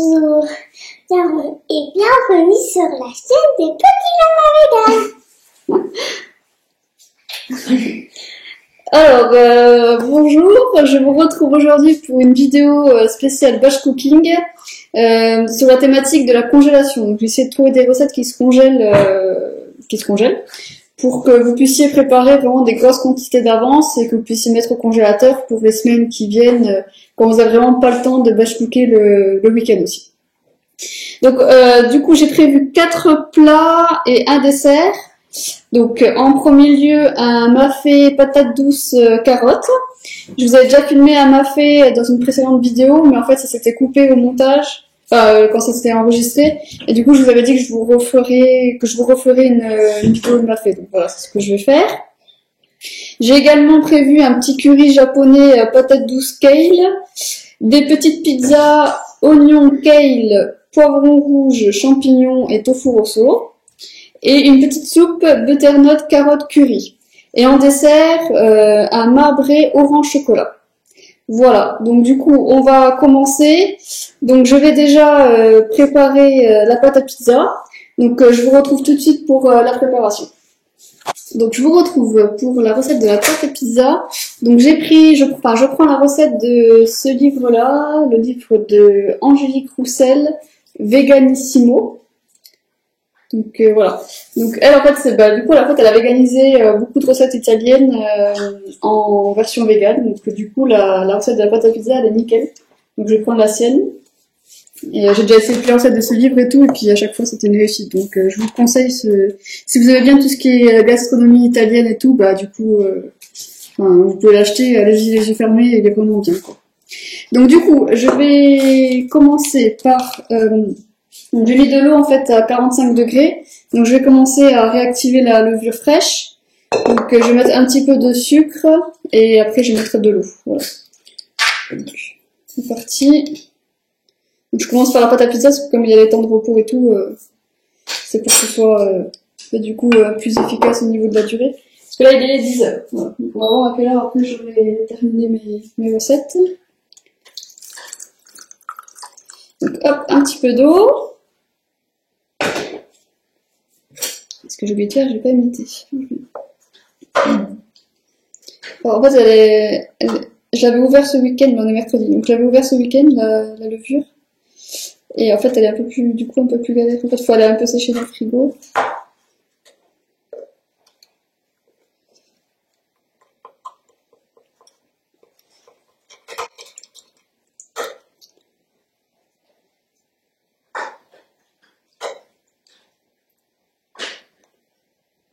Bonjour et bienvenue sur la chaîne des petits mamas. Alors, bonjour, je vous retrouve aujourd'hui pour une vidéo spéciale batch cooking sur la thématique de la congélation. Donc, j'ai essayé de trouver des recettes qui se congèlent, pour que vous puissiez préparer vraiment des grosses quantités d'avance et que vous puissiez mettre au congélateur pour les semaines qui viennent, quand vous avez vraiment pas le temps de batch cooker le week-end aussi. Donc, du coup, j'ai prévu 4 plats et un dessert. Donc, en premier lieu, un mafé patate douce carotte. Je vous avais déjà filmé un mafé dans une précédente vidéo, mais en fait, ça s'était coupé au montage, quand ça s'était enregistré. Et du coup, je vous avais dit que je vous referais une vidéo de mafé. Donc voilà, c'est ce que je vais faire. J'ai également prévu un petit curry japonais patate douce kale, des petites pizzas oignon kale, poivron rouge, champignons et tofu rosso. Et une petite soupe butternut carotte curry. Et en dessert, un marbré orange chocolat. Voilà, donc du coup, on va commencer. Donc je vais déjà préparer la pâte à pizza. Donc je vous retrouve tout de suite pour la préparation. Donc je vous retrouve pour la recette de la pâte à pizza. Donc je prends la recette de ce livre-là, le livre de Angélique Roussel, Veganissimo. Donc voilà. Donc elle en fait elle a véganisé beaucoup de recettes italiennes en version végane. Donc du coup la recette de la pâte à pizza elle est nickel. Donc je vais prendre la sienne. Et j'ai déjà essayé plusieurs recettes de ce livre et tout, et puis à chaque fois c'était une réussite. Donc je vous conseille si vous avez bien tout ce qui est gastronomie italienne et tout, bah du coup vous pouvez l'acheter, allez-y les yeux fermés, il est vraiment bien quoi. Donc du coup je vais commencer par donc j'ai mis de l'eau en fait à 45 degrés. Donc je vais commencer à réactiver la levure fraîche. Donc je vais mettre un petit peu de sucre et après je vais mettre de l'eau. Voilà. C'est parti. Donc je commence par la pâte à pizza parce que comme il y a les temps de repos et tout, c'est pour que ce soit du coup plus efficace au niveau de la durée. Parce que là il est 10 heures. Voilà. Donc on va voir à quelle heure après je vais terminer mes recettes. Donc hop, un petit peu d'eau. Ce que j'ai oublié de faire, je l'ai pas imité. Alors, en fait, je l'avais ouvert ce week-end, mais on est mercredi. Donc, j'avais ouvert ce week-end, la levure. Et en fait, elle est un peu plus galère. En fait, il faut aller un peu sécher dans le frigo.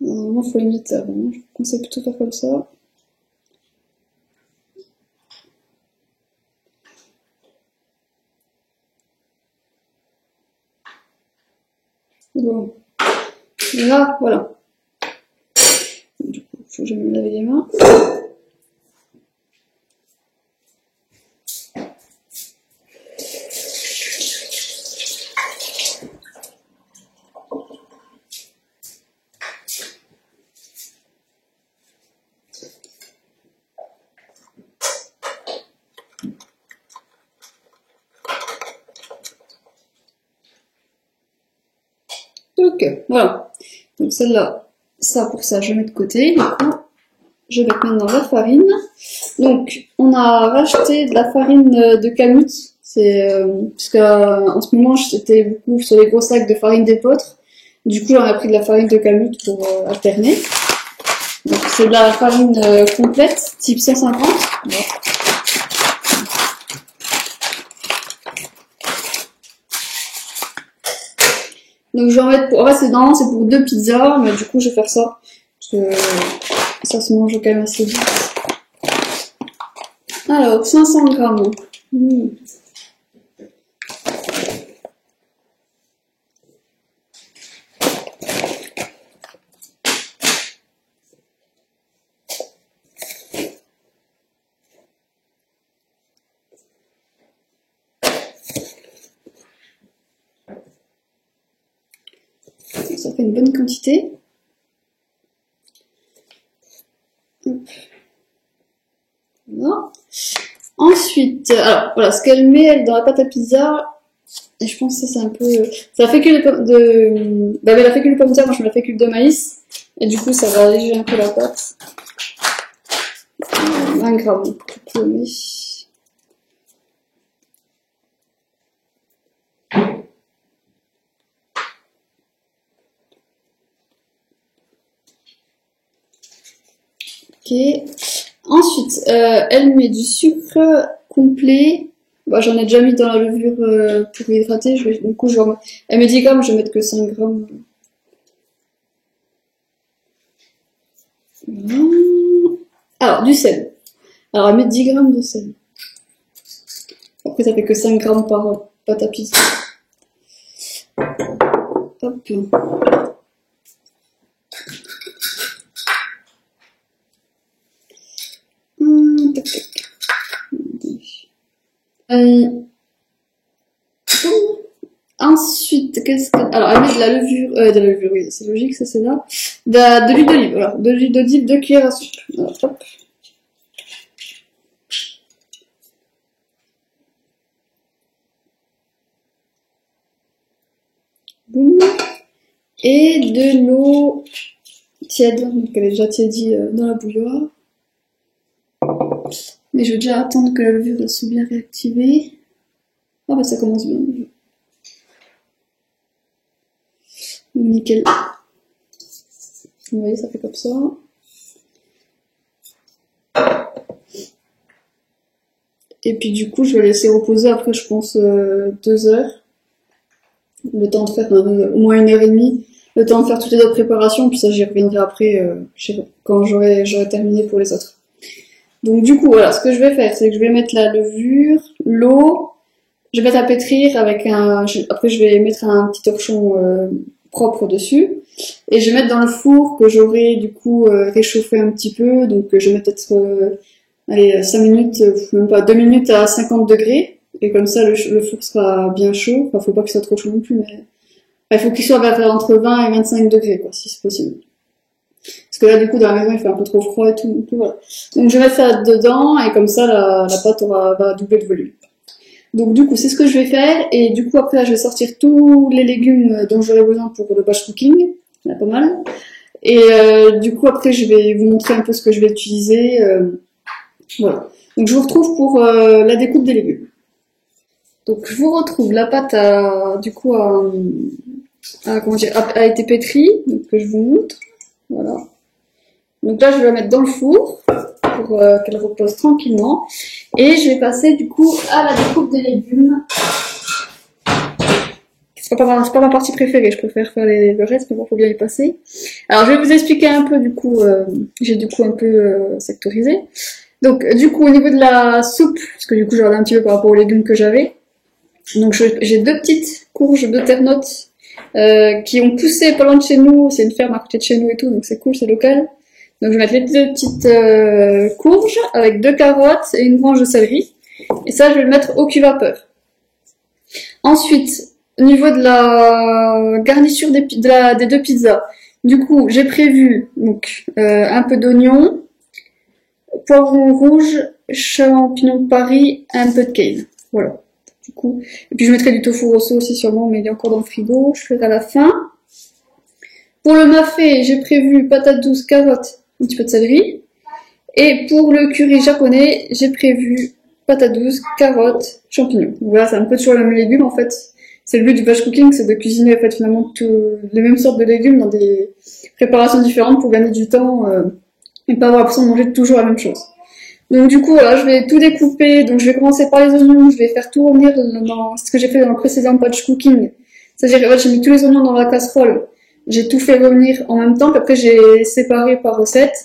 Normalement, il faut limiter avant. Je vous conseille plutôt de faire comme ça. Bon. Et là, voilà. Du coup, il faut que je me lave les mains. Ok, voilà. Donc celle-là, ça pour ça, je mets de côté. Du coup, je vais mettre maintenant la farine. Donc, on a racheté de la farine de Kamut. C'est parce qu'en ce moment, j'étais beaucoup sur les gros sacs de farine d'épeautre. Du coup, j'en ai pris de la farine de Kamut pour alterner. Donc, c'est de la farine complète, type 150. Voilà. Donc je vais en mettre en fait c'est pour 2 pizzas, mais du coup je vais faire ça. Parce que ça se mange quand même assez vite. Alors, 500 grammes. Ça fait une bonne quantité. Voilà. Ensuite, alors voilà, ce qu'elle met elle, dans la pâte à pizza, Et je pense que ça c'est un peu... Ça fait que de... Bah, elle a fécule de pommes de terre, moi je mets la fécule de maïs. Et du coup, ça va alléger un peu la pâte. 20 grammes pour tout le mets. Ok. Ensuite, elle met du sucre complet. Bah, j'en ai déjà mis dans la levure pour hydrater. Du coup, elle met 10 grammes, je vais mettre que 5 grammes. Alors, du sel. Alors, elle met 10 grammes de sel. Après, ça fait que 5 grammes par pâte à pizza. Hop. Tac, tac. Ensuite, qu'est-ce que... Alors, elle met de la levure, oui, c'est logique, ça c'est là. De l'huile d'olive, voilà. De l'huile d'olive, 2 cuillères à soupe. Alors, hop. Boum. Et de l'eau tiède, donc elle est déjà tiédie dans la bouilloire. Mais je vais déjà attendre que la levure soit bien réactivée. Ah bah ça commence bien. Nickel. Vous voyez, ça fait comme ça. Et puis du coup, je vais laisser reposer après, je pense, 2 heures. Le temps de faire au moins 1h30. Le temps de faire toutes les autres préparations, puis ça j'y reviendrai après, quand j'aurai terminé pour les autres. Donc du coup, voilà, ce que je vais faire, c'est que je vais mettre la levure, l'eau, je vais mettre à pétrir avec après je vais mettre un petit torchon propre dessus, et je vais mettre dans le four que j'aurai du coup réchauffé un petit peu, donc je vais mettre peut-être, allez, 5 minutes, même pas 2 minutes à 50 degrés, et comme ça le four sera bien chaud, enfin faut pas qu'il soit trop chaud non plus, mais il faut qu'il soit entre 20 et 25 degrés, quoi, si c'est possible. Parce que là, du coup, dans la maison, il fait un peu trop froid et tout. Donc, voilà. Donc je vais mettre ça dedans, et comme ça, la pâte va doubler de volume. Donc du coup, c'est ce que je vais faire, et du coup, après, là, je vais sortir tous les légumes dont j'aurai besoin pour le batch cooking. Il y en a pas mal. Et du coup, après, je vais vous montrer un peu ce que je vais utiliser. Voilà. Donc je vous retrouve pour la découpe des légumes. Donc je vous retrouve, la pâte comment dire, a été pétrie, donc que je vous montre. Voilà. Donc là, je vais la mettre dans le four pour qu'elle repose tranquillement. Et je vais passer du coup à la découpe des légumes. C'est pas ma partie préférée, je préfère faire le reste, mais bon, faut bien y passer. Alors, je vais vous expliquer un peu, du coup, j'ai du coup un peu sectorisé. Donc, du coup, au niveau de la soupe, parce que du coup, j'ai regardé un petit peu par rapport aux légumes que j'avais. Donc, j'ai 2 petites courges butternuts qui ont poussé pas loin de chez nous. C'est une ferme à côté de chez nous et tout, donc c'est cool, c'est local. Donc je vais mettre les 2 petites courges avec 2 carottes et une branche de céleri. Et ça, je vais le mettre au cuve-vapeur. Ensuite, au niveau de la garniture des 2 pizzas, du coup, j'ai prévu donc un peu d'oignon, poivron rouge, champignons de Paris, un peu de kale. Voilà. Du coup, et puis je mettrai du tofu rosso aussi sûrement, mais il est encore dans le frigo. Je ferai à la fin. Pour le mafé, j'ai prévu patates douces, carottes, un petit peu de céleri. Et pour le curry japonais, j'ai prévu patates douces, carottes, champignons. Voilà, c'est un peu toujours le même légume en fait. C'est le but du batch cooking, c'est de cuisiner en fait finalement les mêmes sortes de légumes dans des préparations différentes pour gagner du temps et pas avoir l'impression de manger toujours la même chose. Donc du coup, voilà, je vais tout découper. Donc je vais commencer par les oignons, je vais faire tout revenir dans ce que j'ai fait dans le précédent batch cooking. C'est-à-dire que j'ai mis tous les oignons dans la casserole. J'ai tout fait revenir en même temps, puis après j'ai séparé par recette.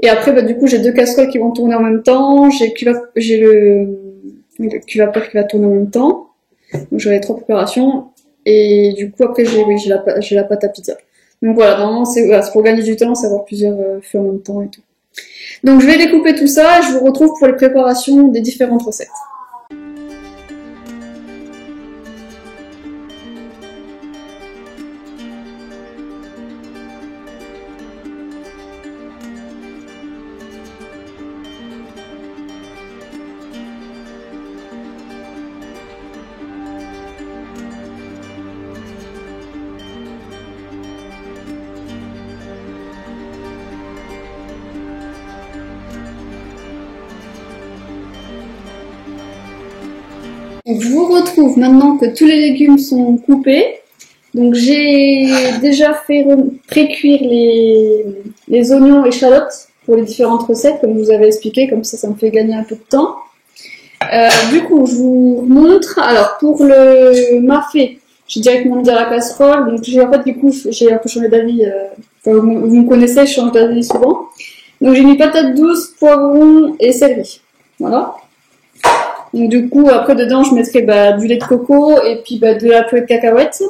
Et après, bah, du coup, j'ai 2 casseroles qui vont tourner en même temps. J'ai le cuve-vapeur qui va tourner en même temps. Donc j'aurai 3 préparations. Et du coup, après, j'ai la pâte à pizza. Donc voilà, normalement, c'est pour gagner du temps, c'est avoir plusieurs feux en même temps et tout. Donc je vais découper tout ça et je vous retrouve pour les préparations des différentes recettes. Donc, je vous retrouve maintenant que tous les légumes sont coupés. Donc j'ai déjà fait pré-cuire les oignons et échalotes pour les différentes recettes, comme je vous avais expliqué, comme ça me fait gagner un peu de temps. Du coup, je vous montre. Alors pour le mafé, j'ai directement mis dans la casserole. Donc j'ai un peu changé d'avis. Vous me connaissez, je change d'avis souvent. Donc j'ai mis patates douces, poivrons et céleri. Voilà. Donc du coup, après dedans, je mettrai du lait de coco et puis de la purée de cacahuètes.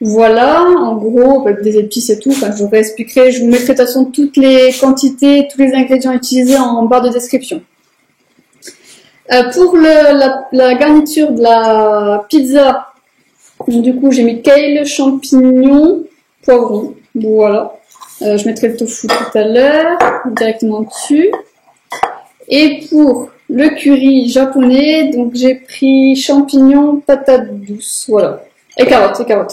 Voilà, en gros, avec des épices et tout. Enfin, je vous réexpliquerai. Je vous mettrai de toute façon toutes les quantités, tous les ingrédients utilisés en barre de description. Pour la garniture de la pizza, du coup, j'ai mis kale, champignons, poivrons. Voilà. Je mettrai le tofu tout à l'heure, directement dessus. Et pour le curry japonais, donc j'ai pris champignons, patates douces, voilà. Et carottes, voilà.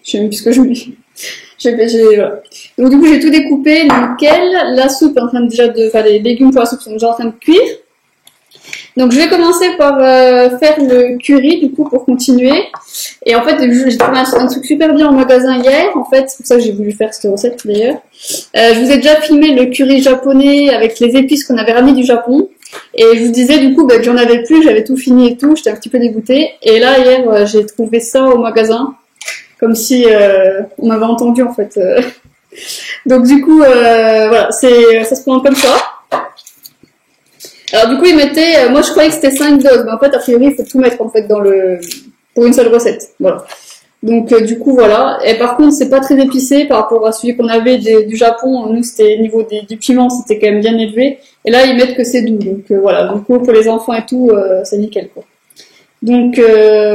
Je sais même plus ce que je mets. Voilà. Donc du coup, j'ai tout découpé, nickel. La soupe est en train les légumes pour la soupe sont déjà en train de cuire. Donc je vais commencer par faire le curry, du coup, pour continuer. Et en fait, j'ai trouvé un truc super bien au magasin hier. En fait, c'est pour ça que j'ai voulu faire cette recette d'ailleurs. Je vous ai déjà filmé le curry japonais avec les épices qu'on avait ramenées du Japon. Et je vous disais du coup que j'en avais plus, j'avais tout fini et tout, j'étais un petit peu dégoûtée. Et là, hier, j'ai trouvé ça au magasin. Comme si on m'avait entendu en fait. Donc du coup, voilà, ça se présente comme ça. Alors du coup, ils mettaient, moi je croyais que c'était 5 doses, mais en fait, a priori, il faut tout mettre en fait pour une seule recette. Voilà. Donc du coup, voilà. Et par contre, c'est pas très épicé par rapport à celui qu'on avait du Japon. Nous, c'était au niveau du piment, c'était quand même bien élevé. Et là, ils mettent que c'est doux. Donc voilà. Du coup, pour les enfants et tout, c'est nickel quoi. Donc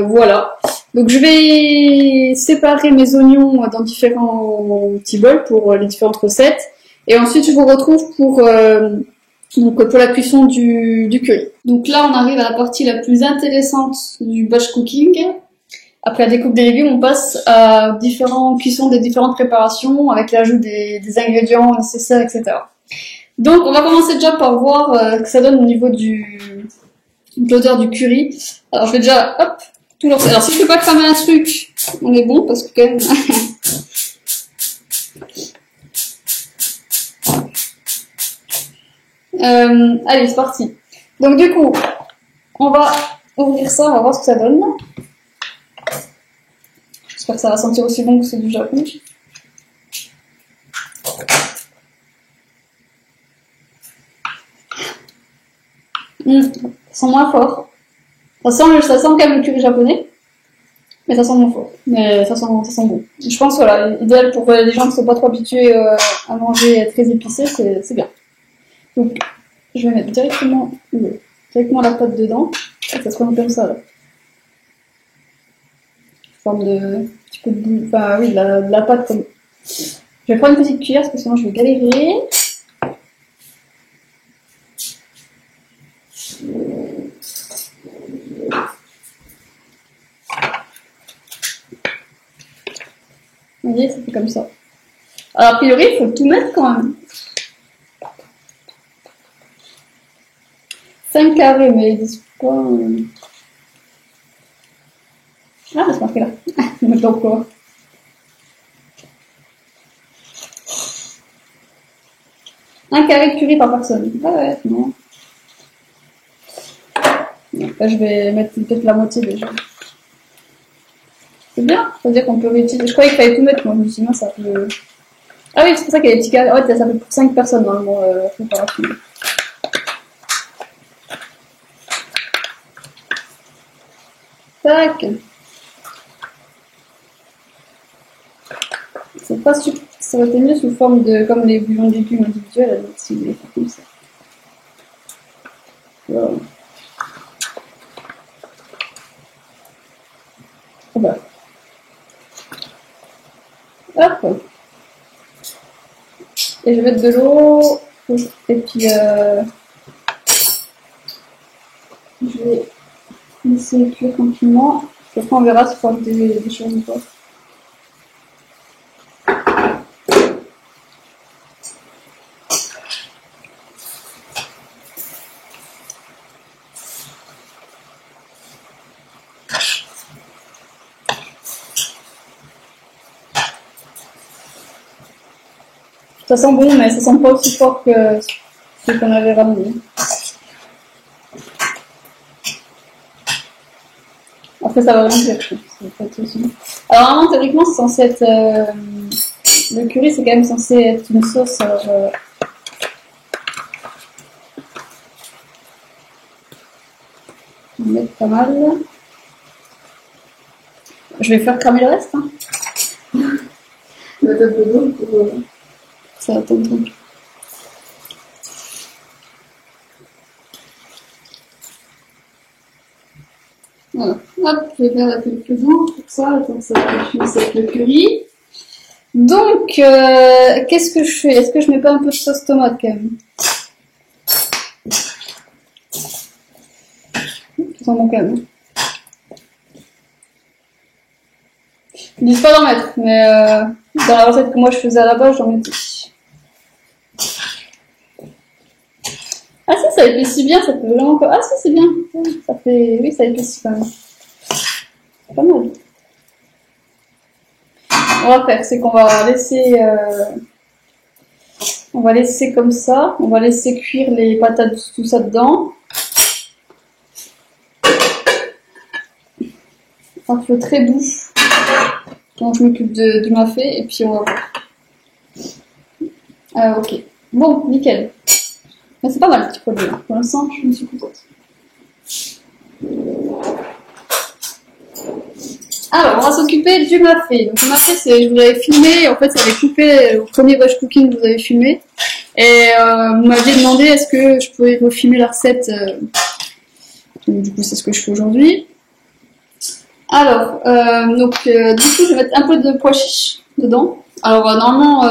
voilà. Donc je vais séparer mes oignons dans différents petits bols pour les différentes recettes. Et ensuite, je vous retrouve pour la cuisson du curry. Donc là, on arrive à la partie la plus intéressante du batch cooking. Après la découpe des légumes, on passe à différentes cuissons des différentes préparations avec l'ajout des ingrédients nécessaires, etc. Donc on va commencer déjà par voir ce que ça donne au niveau de l'odeur du curry. Alors je vais déjà, hop, tout lancer. Alors si je peux pas cramer un truc, on est bon parce que quand même... allez, c'est parti. Donc du coup, on va ouvrir ça, on va voir ce que ça donne. J'espère que ça va sentir aussi bon que c'est du Japon. Ça sent moins fort. Ça sent quand même le curry japonais, mais ça sent moins fort. Mais ça sent bon. Je pense voilà, idéal pour les gens qui sont pas trop habitués à manger très épicé, c'est bien. Donc je vais mettre directement la pâte dedans. Ça se présente comme ça là. Forme de petit peu de boue, enfin oui, de la pâte comme. Je vais prendre une petite cuillère parce que sinon je vais galérer. Vous voyez, ça fait comme ça. Alors, a priori, il faut tout mettre quand même. 5 carrés, mais ils disent pas. Ah, c'est marqué là. Maintenant quoi. Un carré de curry par personne. Ah ouais, non. Là, je vais mettre peut-être la moitié déjà. C'est bien, c'est-à-dire qu'on peut réutiliser. Je croyais qu'il fallait tout mettre, moi, je me suis dit, non, ça peut. Ah oui, c'est pour ça qu'il y a des petits carrés. Ouais, ça fait pour 5 personnes normalement, la préparation. Tac. C'est pas super. Ça aurait été mieux sous forme de. Comme les bouillons de légumes individuels, si vous voulez faire comme ça. Voilà. Ah bah. Hop. Et je vais mettre de l'eau. Et puis je vais laisser cuire tranquillement. Et après on verra si il faut ajouter des choses ou pas. Ça sent bon, mais ça sent pas aussi fort que ce qu'on avait ramené. Après, ça va rien dire, je pense. Alors, normalement, théoriquement, c'est censé être. Le curry, c'est quand même censé être une sauce. Alors, on va mettre pas mal. Je vais faire cramer le reste. Hein. La table de l'eau pour ça attendre. Voilà. Hop, je vais faire la quelques-uns pour ça, attends, ça finisse avec le curry. Donc, qu'est-ce que je fais? Est-ce que je mets pas un peu de sauce tomate quand même? Ça sent bon quand même. Je ne dis pas d'en mettre, mais dans la recette que moi je faisais à la base, j'en mettais. Ah si, ça épaissit bien, ça peut vraiment pas. Ah si, c'est bien. Ça fait. Oui, ça épaissit quand même. C'est pas mal. On va faire, c'est qu'on va laisser. On va laisser comme ça. On va laisser cuire les patates, tout ça dedans. Un feu très doux. Donc je m'occupe du mafé et puis on va voir. Ok. Bon, nickel. Mais c'est pas mal le petit produit. Pour l'instant, je me suis contente. Alors, on va s'occuper du mafé. Donc, le mafé, je vous l'avais filmé. En fait, ça avait coupé au premier batch cooking que vous avez filmé. Et vous m'aviez demandé est-ce que je pouvais refilmer la recette. Donc, du coup, c'est ce que je fais aujourd'hui. Alors, du coup, je vais mettre un peu de pois chiches dedans. Alors, normalement,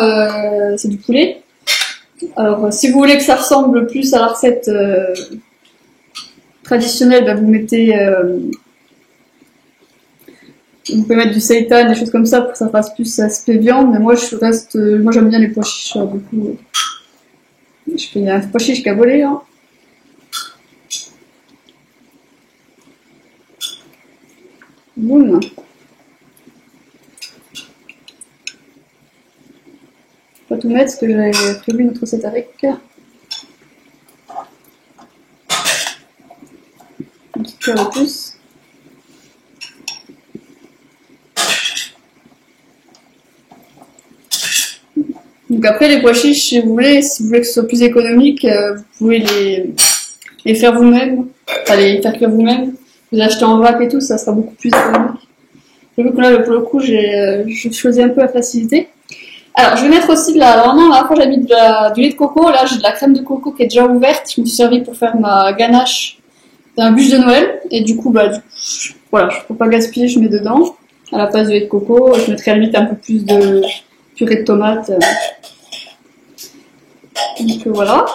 c'est du poulet. Alors, si vous voulez que ça ressemble plus à la recette traditionnelle, bah, vous mettez... vous pouvez mettre du seitan, des choses comme ça pour que ça fasse plus aspect viande, mais moi moi j'aime bien les pois chiches, du coup je fais un pois chiche cabolé. Hein. Boum. Je vais pas tout mettre parce que j'avais prévu une autre recette avec. Un petit peu de plus. Donc après les pois chiches, si vous voulez que ce soit plus économique, vous pouvez les faire vous-même, enfin les faire cuire vous-même. Vous achetez en vrac et tout, ça sera beaucoup plus économique. Je vois que là pour le coup je choisis un peu la facilité. Alors je vais mettre aussi normalement la fois j'ai mis du lait de coco, là j'ai de la crème de coco qui est déjà ouverte, je me suis servi pour faire ma ganache d'un bûche de Noël et du coup voilà, je peux pas gaspiller, je mets dedans à la place du lait de coco, je mettrai à la limite un peu plus de purée de tomate. Donc voilà.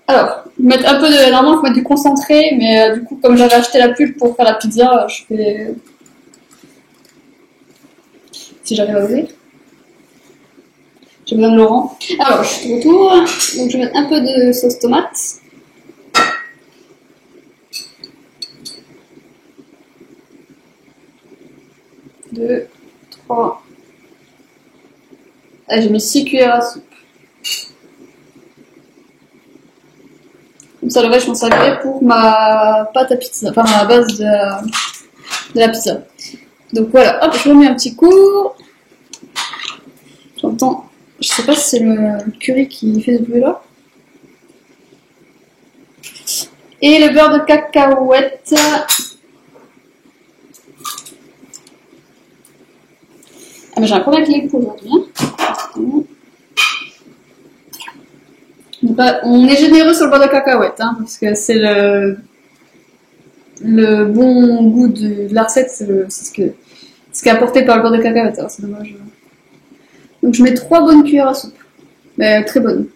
Alors, mettre un peu de. Normalement, il faut mettre du concentré, mais du coup, comme j'avais acheté la pulpe pour faire la pizza, je fais. Si j'arrive à ouvrir. J'ai besoin de Laurent. Alors, je suis de retour. Donc, je vais mettre un peu de sauce tomate. Deux, trois. Ah, j'ai mis 6 cuillères à soupe. Comme ça, le reste, je m'en servirai pour ma pâte à pizza, enfin ma base de la pizza. Donc voilà, hop, je remets un petit coup. J'entends, je sais pas si c'est le curry qui fait ce bruit là. Et le beurre de cacahuète. Ah mais j'ai un problème avec les pots aujourd'hui. Hein. On est généreux sur le beurre de cacahuète, hein, parce que c'est le bon goût de la recette, c'est ce qui est apporté par le beurre de cacahuète. Alors c'est dommage. Donc je mets 3 bonnes cuillères à soupe, mais très bonnes.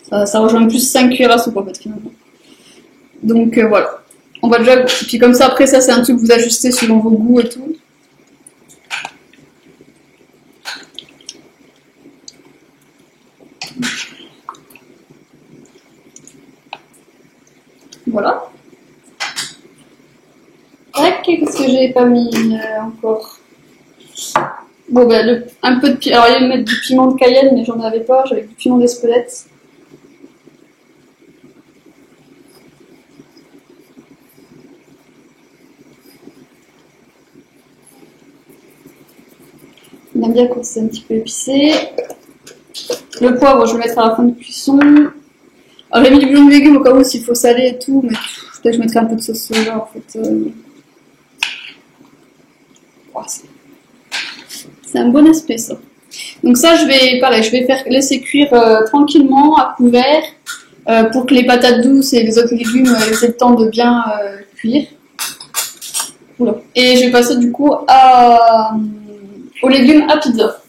Ça rejoint plus 5 cuillères à soupe en fait finalement. Donc voilà. On va déjà. Puis comme ça après ça c'est un truc que vous ajustez selon vos goûts et tout. Voilà. Tac. qu'est-ce que j'ai pas mis encore. Bon, ben, un peu de piment. Alors, il y avait mettre du piment de Cayenne, mais j'en avais pas. J'avais du piment d'Espelette. On aime bien quand c'est un petit peu épicé. Le poivre, je vais le mettre à la fin de cuisson. Alors, j'ai mis du bouillon de légumes au cas où s'il faut saler et tout, mais peut-être que je mettrai un peu de sauce soja en fait. Oh, c'est un bon aspect ça. Donc ça, je vais faire laisser cuire tranquillement à couvert pour que les patates douces et les autres légumes aient le temps de bien cuire. Oula. Et je vais passer du coup aux légumes à pizza.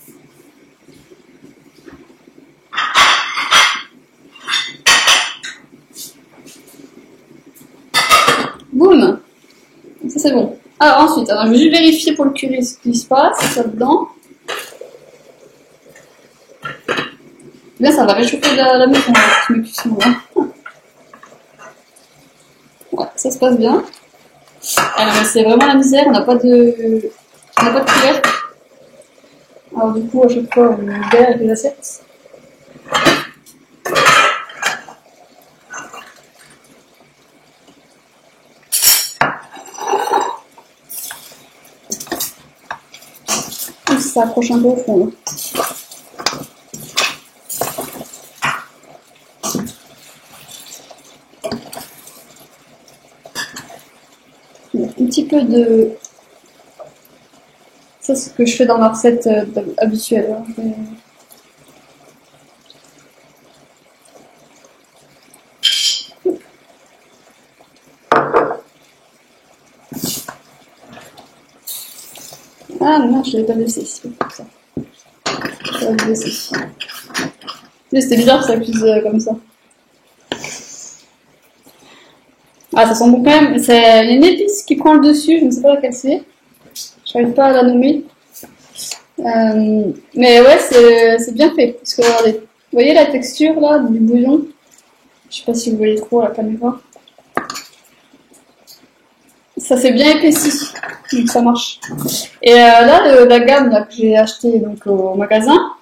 Boum! Ça c'est bon. Alors ensuite, je vais juste vérifier pour le curry ce qui se passe, ça dedans. Là, ça va réchauffer la maison, cette cuisson là. Ouais, ça se passe bien. Alors, c'est vraiment la misère, on n'a pas de couvercle. Alors du coup, à chaque fois, on galère avec les assiettes. Ça accroche un peu au fond. Un petit peu de... Ça, c'est ce que je fais dans ma recette habituelle. Hein. Ah non, je l'avais pas laissé, c'est pour ça. Je l'avais laissé. Mais c'était bizarre que ça cuise comme ça. Ah, ça sent bon quand même. C'est une épice qui prend le dessus, je ne sais pas laquelle c'est. Je n'arrive pas à la nommer. Mais ouais, c'est bien fait. Parce que regardez, vous voyez la texture là du bouillon? Je sais pas si vous voyez trop à la caméra. Ça s'est bien épaissi, donc ça marche. Et là, la gamme là, que j'ai acheté donc au magasin,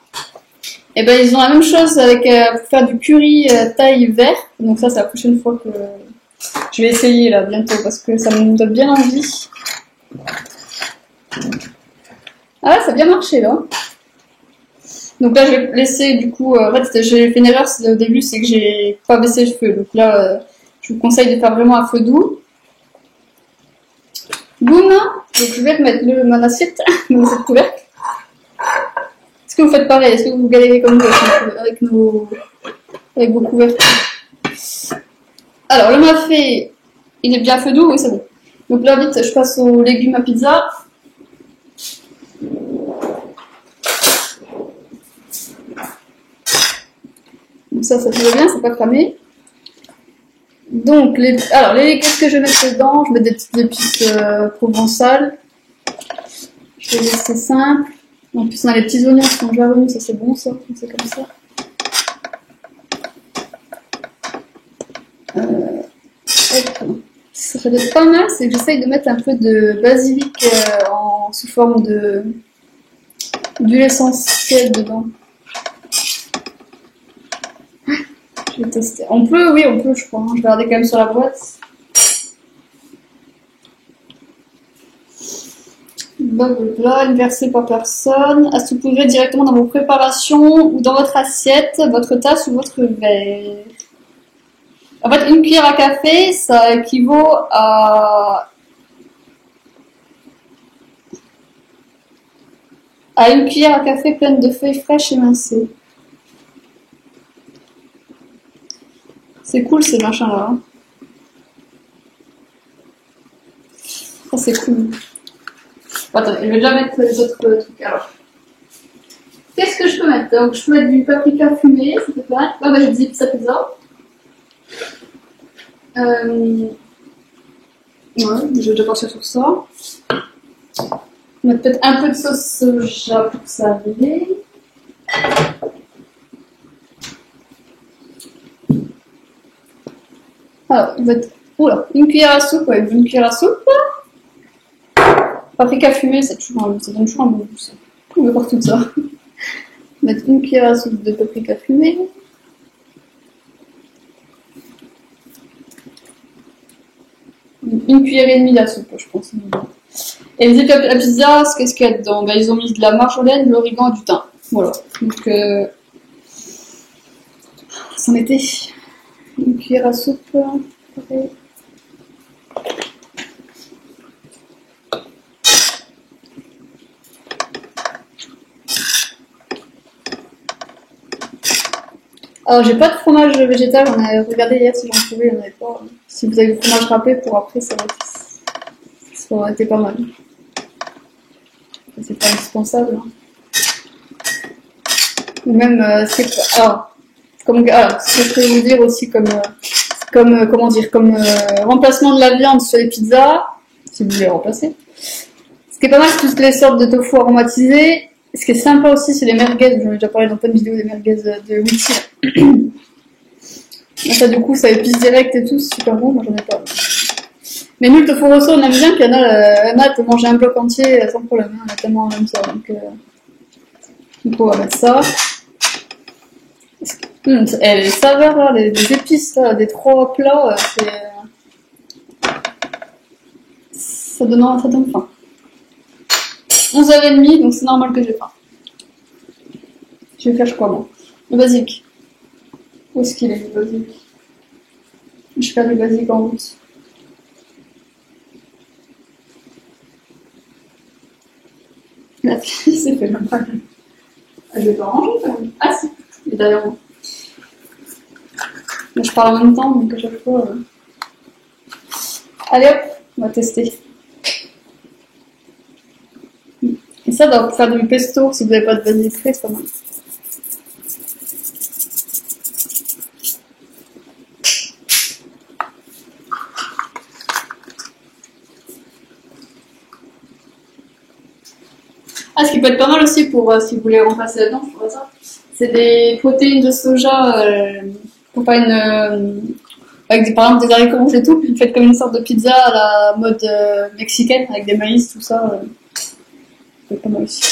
et ben ils ont la même chose avec pour faire du curry thaï vert. Donc ça, c'est la prochaine fois que je vais essayer là bientôt parce que ça me donne bien envie. Ah ouais, ça a bien marché là. Donc là, je vais laisser du coup. En fait, j'ai fait une erreur au début, c'est que j'ai pas baissé le feu. Donc là, je vous conseille de faire vraiment à feu doux. Boum. Donc je vais remettre mon assiette dans cette couvercle. Est-ce que vous faites pareil? Est-ce que vous galérez comme nous avec vos couvercles? Alors le mafé, il est bien à feu doux, oui c'est bon. Donc là vite, je passe aux légumes à pizza. Donc ça tout va bien, c'est pas cramé. Donc qu'est-ce que je vais mettre dedans? Je vais mettre des petites épices provençales. Je vais laisser simple. En plus on a les petits oignons qui sont jaunis, ça c'est bon ça, c'est comme ça. Ce qui serait pas mal, c'est que j'essaye de mettre un peu de basilic sous forme d'huile essentielle dedans. Je vais tester. On peut, oui, on peut, je crois. Hein. Je vais regarder quand même sur la boîte. Blablabla, une versée par personne. À saupoudrer directement dans vos préparations ou dans votre assiette, votre tasse ou votre verre. En fait, une cuillère à café, ça équivaut à une cuillère à café pleine de feuilles fraîches émincées. C'est cool ces machins-là. Hein. Ça c'est cool. Bon, attendez, je vais déjà mettre les autres trucs. Alors, qu'est-ce que je peux mettre? Donc, je peux mettre du paprika fumé, ça peut pas. Ah bah j'ai dit pizza. Ouais, je vais déjà partir sur ça. On va mettre peut-être un peu de sauce soja pour saler. Alors, on va mettre une cuillère à soupe, ouais, une cuillère à soupe. Paprika fumée, ça donne toujours un bon goût, ça. On va voir tout ça. Mettre une cuillère à soupe de paprika fumée. Une cuillère et demie à soupe, je pense. Et les étapes à pizza, qu'est-ce qu'il y a dedans? Ils ont mis de la marjolaine, de l'origan et du thym. Voilà. Donc, ça mettait une cuillère à soupe. Pareil. Alors, j'ai pas de fromage végétal, on a regardé hier si j'en trouvais, on avait pas. Si vous avez du fromage râpé pour après, ça aurait été pas mal. C'est pas indispensable. Hein. Ou même, ce que je peux vous dire aussi comme remplacement de la viande sur les pizzas, si vous voulez remplacer. Ce qui est pas mal, c'est toutes les sortes de tofu aromatisés. Ce qui est sympa aussi, c'est les merguez. J'en ai déjà parlé dans plein de vidéos des merguez de Wixi. Ça, du coup, ça épice direct et tout, c'est super bon. Moi, j'en ai pas. Mais nous, le tofu rosso, on aime bien. Puis Anna, elle peut manger un bloc entier sans problème. Hein, elle a tellement aime ça. Donc, du coup, on va mettre ça. Les saveurs, là, les épices là, des 3 plats, ça donne faim. 11h30, donc c'est normal que j'ai faim. Je vais faire quoi, moi? Le basique. Où est-ce qu'il est, le basique? Je fais le basique en route. La fille s'est fait le mal. Je vais pas ranger quand même. Ah si, il est derrière moi. Mais je parle en même temps, donc à chaque fois... Allez hop, on va tester. Et ça, pour faire du pesto, si vous n'avez pas de basilic frais, c'est pas mal. Ah, ce qui peut être pas mal aussi pour, si vous voulez remplacer la viande, je ferais ça. C'est des protéines de soja, pour faire avec par exemple des haricots rouges et tout, puis faites comme une sorte de pizza à la mode mexicaine, avec des maïs, tout ça. C'est pas mal aussi.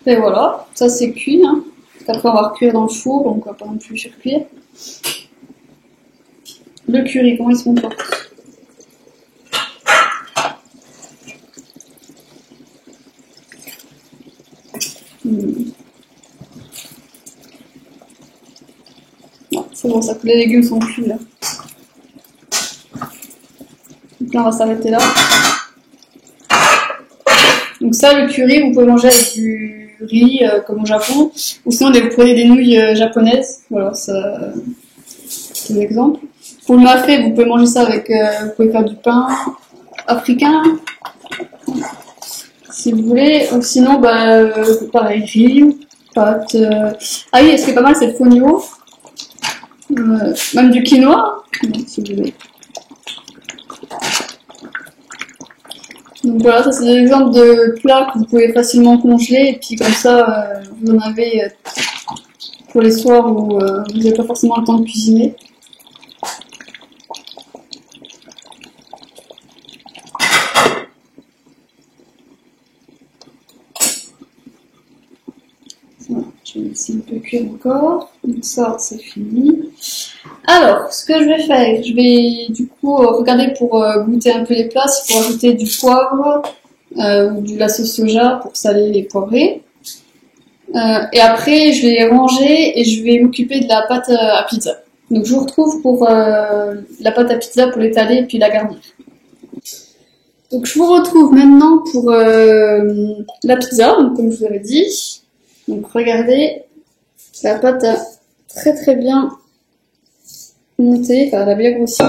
Et voilà, ça c'est cuit. Hein. Après on va recuire dans le four, donc on va pas non plus surcuire. Le curry, comment il se comporte? C'est bon, ça que les légumes sont cuits là. Donc là on va s'arrêter là. Donc ça, le curry, vous pouvez manger avec du riz comme au Japon, ou sinon vous prenez des nouilles japonaises. Voilà, ça c'est l'exemple. Pour le mafé, vous pouvez manger ça avec, vous pouvez faire du pain africain, si vous voulez. Ou sinon, pareil, riz, pâtes. Ah oui, ce qui est pas mal, c'est le fonio. Même du quinoa, si vous voulez. Donc voilà, ça c'est des exemples de plats que vous pouvez facilement congeler, et puis comme ça, vous en avez pour les soirs où vous n'avez pas forcément le temps de cuisiner. Voilà, je vais laisser un peu cuire encore. Donc ça, c'est fini. Alors, ce que je vais faire, je vais du coup regarder pour goûter un peu les plats, s'il faut rajouter du poivre ou de la sauce soja pour saler les poivrés. Et après, je vais les ranger et je vais m'occuper de la pâte à pizza. Donc je vous retrouve pour la pâte à pizza pour l'étaler et puis la garnir. Donc je vous retrouve maintenant pour la pizza, donc comme je vous avais dit. Donc regardez, la pâte a très très bien monté, enfin elle a bien grossi.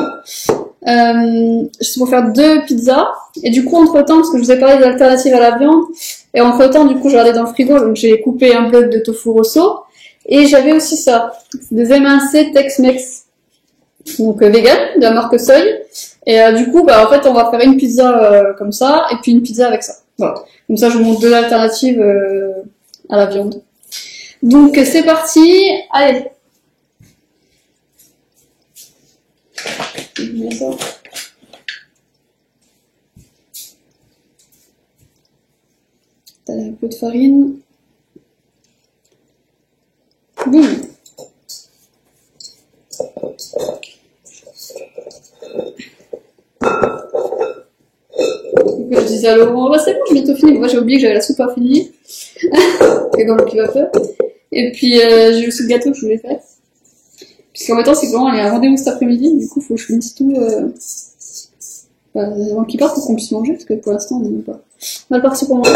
C'est pour faire 2 pizzas. Et du coup, entre temps, parce que je vous ai parlé d'alternatives à la viande, et entre temps, du coup, j'ai regardé dans le frigo, donc j'ai coupé un bloc de tofu rosso. Et j'avais aussi ça, des émincés Tex-Mex. donc vegan, de la marque Seuil. Et du coup, bah, en fait, on va faire une pizza comme ça, et puis une pizza avec ça. Voilà. Comme ça, je vous montre deux alternatives à la viande. Donc, c'est parti. Allez. Je mets ça. T'as un peu de farine. Boum. Je disais à Laurent, bah, c'est bon, j'ai bientôt fini. Moi, j'ai oublié que j'avais la soupe à finir. C'est comme le vapeur. Et puis, j'ai aussi le gâteau que je voulais faire. Puisqu'en même temps, c'est vraiment, il y a un rendez-vous cet après-midi. Du coup, il faut que je finisse tout, avant qu'il parte pour qu'on puisse manger. Parce que pour l'instant, on n'est même pas. On va partir pour manger.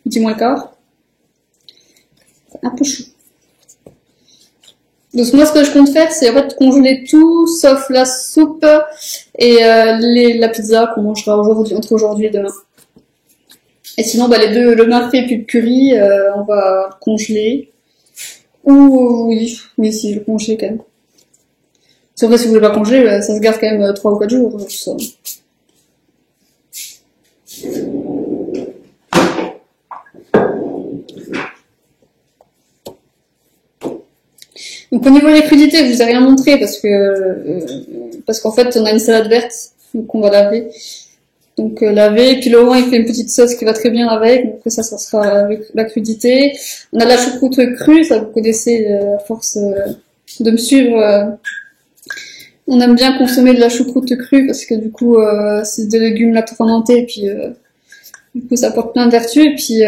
Midi moins le quart. C'est un peu chaud. Donc moi, ce que je compte faire, c'est en fait congeler tout, sauf la soupe et la pizza qu'on mangera aujourd'hui, entre aujourd'hui et demain. Et sinon, bah, les deux, le mafé et puis le curry, on va congeler. Ou oui, si, je le congeler quand même. C'est vrai, si vous voulez pas congeler, ça se garde quand même 3 ou 4 jours. Tout ça. Donc au niveau des crudités, je vous ai rien montré parce qu'en fait on a une salade verte donc on va laver. Donc laver, puis Laurent il fait une petite sauce qui va très bien avec, donc ça sera avec la crudité. On a de la choucroute crue, ça vous connaissez à force de me suivre. On aime bien consommer de la choucroute crue parce que du coup c'est des légumes lactofermentés et puis du coup ça apporte plein de vertus et puis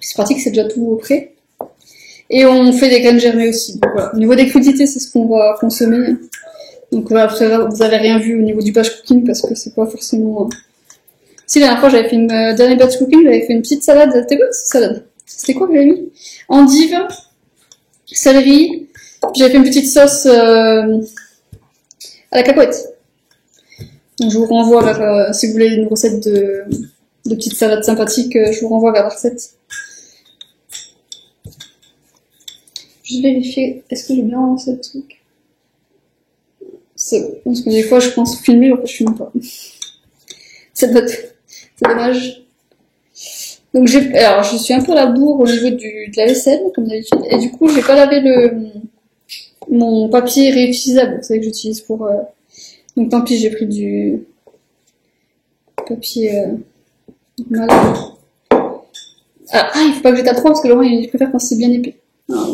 c'est pratique, c'est déjà tout prêt. Et on fait des graines germées aussi. Donc, voilà. Au niveau des crudités, c'est ce qu'on va consommer. Donc voilà, vous avez rien vu au niveau du batch cooking parce que c'est pas forcément. Si la dernière fois j'avais fait une dernier batch cooking, j'avais fait une petite salade. C'était quoi cette salade? C'était quoi que j'avais mis? Endive, céleri. J'avais fait une petite sauce à la cacahuète. Donc je vous renvoie vers si vous voulez une recette de petite salade sympathique, je vous renvoie vers la recette. Je vais vérifier, est-ce que j'ai bien lancé le truc? C'est parce que des fois je pense filmer, en fait je filme pas. C'est dommage. Donc alors je suis un peu à la bourre au niveau de la vaisselle, comme d'habitude, et du coup j'ai pas lavé mon papier réutilisable, c'est ça que j'utilise pour. Donc tant pis, j'ai pris du papier normal. Ah, il faut pas que je tape trop parce que Laurent il préfère quand c'est bien épais. Alors,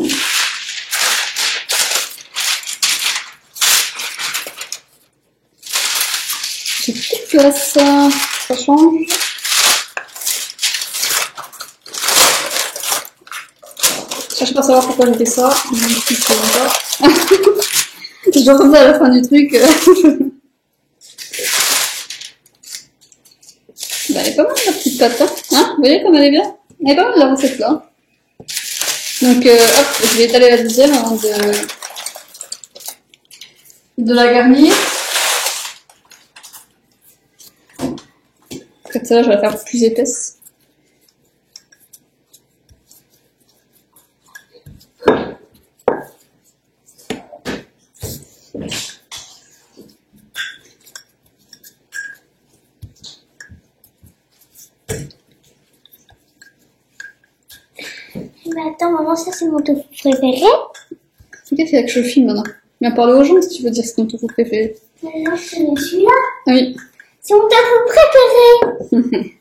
j'ai toute place, ça change. Je cherche pas à savoir pourquoi j'ai fait ça. Je dois revenir à la fin du truc. Bah, elle est pas mal la petite pâte, hein. Vous voyez comme elle est bien? Elle est pas mal la recette là. Donc, hop, je vais étaler la deuxième avant de la garnir. Après ça, je vais la faire plus épaisse. Mais attends, maman, ça c'est mon tofu préféré. Ok, il faut que je filme maintenant. Viens parler aux gens si tu veux dire c'est ton tofu préféré. Mais non, c'est celui-là. Oui. C'est mon tofu préféré.